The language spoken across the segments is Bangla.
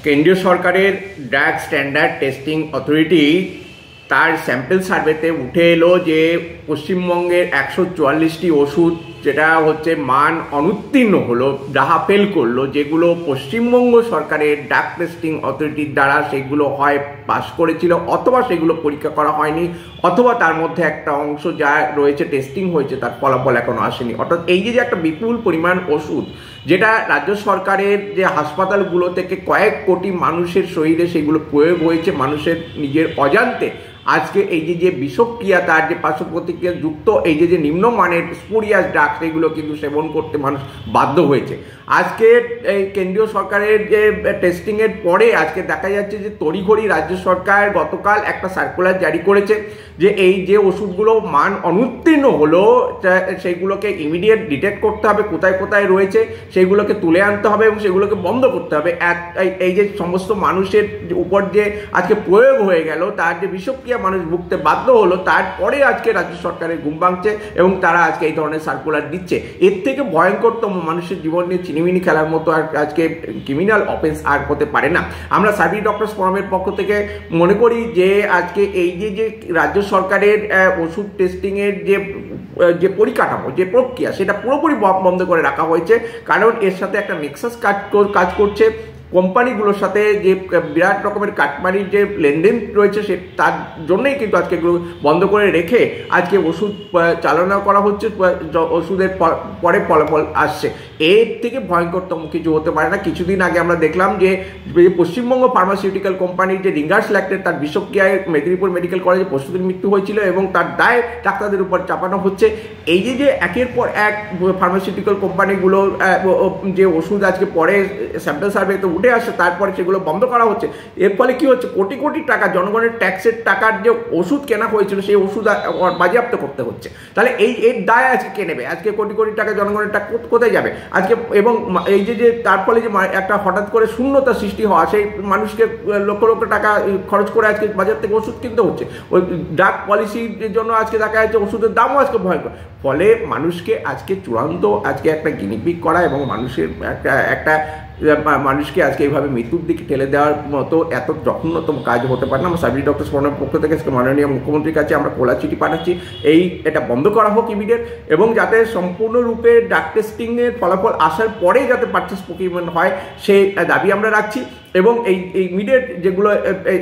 কেন্দ্রীয় সরকারের ড্রাগ স্ট্যান্ডার্ড টেস্টিং অথরিটি তার স্যাম্পল সার্ভেতে উঠে এলো যে পশ্চিমবঙ্গের 144টি ওষুধ যেটা হচ্ছে মান অনুত্তীর্ণ হলো, যাহা ফেল করলো, যেগুলো পশ্চিমবঙ্গ সরকারের ড্রাগ টেস্টিং অথরিটির দ্বারা সেগুলো হয় পাস করেছিল অথবা সেগুলো পরীক্ষা করা হয়নি, অথবা তার মধ্যে একটা অংশ যা রয়েছে টেস্টিং হয়েছে তার ফলাফল এখনো আসেনি। অর্থাৎ এই যে একটা বিপুল পরিমাণ ওষুধ যেটা রাজ্য সরকারের যে হাসপাতালগুলো থেকে কয়েক কোটি মানুষের শরীরে সেগুলো প্রয়োগ হয়েছে মানুষের নিজের অজান্তে, আজকে এই যে বিষক্রিয়া তার যে পার্শ্ব প্রতিক্রিয়া যুক্ত এই যে নিম্নমানের স্পুরিয়াস ড্রাগ সেগুলো কিন্তু সেবন করতে মানুষ বাধ্য হয়েছে। আজকে এই কেন্দ্রীয় সরকারের যে টেস্টিংয়ের পরে আজকে দেখা যাচ্ছে যে তড়িঘড়ি রাজ্য সরকার গতকাল একটা সার্কুলার জারি করেছে যে এই যে ওষুধগুলো মান অনুত্তীর্ণ হলো সেইগুলোকে ইমিডিয়েট ডিটেক্ট করতে হবে, কোথায় কোথায় রয়েছে সেইগুলোকে তুলে আনতে হবে এবং সেগুলোকে বন্ধ করতে হবে। এই যে সমস্ত মানুষের উপর যে আজকে প্রয়োগ হয়ে গেল, তার যে বিষক্রিয়া মানুষ ভুগতে বাধ্য হলো, তারপরে আজকে রাজ্য সরকারের ঘুম ভাঙছে এবং তারা আজকে এই ধরনের সার্কুলার দিচ্ছে। এর থেকে ভয়ঙ্করতম মানুষের জীবন নিয়ে চিনিমিনি খেলার মতো আর আজকে ক্রিমিনাল অফেন্স আর হতে পারে না। আমরা সার্ভিস ডক্টরস ফোরামের পক্ষ থেকে মনে করি যে আজকে এই যে রাজ্য সরকারের ওষুধ টেস্টিংয়ের যে পরিকাঠামো, যে প্রক্রিয়া, সেটা পুরোপুরি বন্ধ করে রাখা হয়েছে। কারণ এর সাথে একটা নেক্সাস কাজ করছে কোম্পানিগুলোর সাথে, যে বিরাট রকমের কাটমারির যে লেনদেন রয়েছে সে তার জন্যই কিন্তু আজকে এগুলো বন্ধ করে রেখে আজকে ওষুধ চালনা করা হচ্ছে, ওষুধের পরে ফলাফল আসছে। এর থেকে ভয়ঙ্করতম কিছু হতে পারে না। কিছুদিন আগে আমরা দেখলাম যে পশ্চিমবঙ্গ ফার্মাসিউটিক্যাল কোম্পানির যে রিঙ্গার্স ল্যাক্টেট তার বিষক্রিয়ায় মেদিনীপুর মেডিকেল কলেজে প্রস্তুতির মৃত্যু হয়েছিল এবং তার দায় ডাক্তারদের উপর চাপানো হচ্ছে। এই যে একের পর এক ফার্মাসিউটিক্যাল কোম্পানিগুলো যে ওষুধ আজকে পরে স্যাম্পল সার্ভেতে উঠে আসে তারপরে সেগুলো বন্ধ করা হচ্ছে, এর ফলে কি হচ্ছে, কোটি কোটি টাকা জনগণের ট্যাক্সের টাকার যে ওষুধ কেনা হয়েছিল সেই ওষুধ বাজেয়াপ্ত করতে হচ্ছে। তাহলে এর দায় আজকে কে নেবে? আজকে কোটি কোটি টাকা জনগণের টাকা কোথায় যাবে আজকে? এবং এই যে তার ফলে যে একটা হঠাৎ করে শূন্যতা সৃষ্টি হওয়া, সেই মানুষকে লক্ষ লক্ষ টাকা খরচ করে আজকে বাজার থেকে ওষুধ কিনতে হচ্ছে। ওই ড্রাগ পলিসির জন্য আজকে দেখা যাচ্ছে ওষুধের দামও আজকে ভয়ঙ্কর। ফলে মানুষকে আজকে চূড়ান্ত আজকে একটা গিনিপিগ করা এবং মানুষের একটা মানুষকে আজকে এইভাবে মৃত্যুর দিকে ঠেলে দেওয়ার মতো এত জঘন্যতম কাজ হতে পারে না। আমরা সার্ভিস ডক্টরস ফোরামের পক্ষ থেকে মাননীয় মুখ্যমন্ত্রীর কাছে আমরা খোলা চিঠি পাঠাচ্ছি, এটা বন্ধ করা হোক ইমিডিয়েট, এবং যাতে সম্পূর্ণরূপে ড্রাগ টেস্টিংয়ের ফলাফল আসার পরে যাতে পারচেস প্রকিউরমেন্ট হয় সেই দাবি আমরা রাখছি। এবং এই ইমিডিয়েট যেগুলো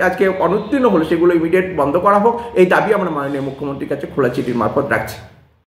আজকে অনুত্তীর্ণ হলো সেগুলো ইমিডিয়েট বন্ধ করা হোক, এই দাবি আমরা মাননীয় মুখ্যমন্ত্রীর কাছে খোলা চিঠির মারফত রাখছি।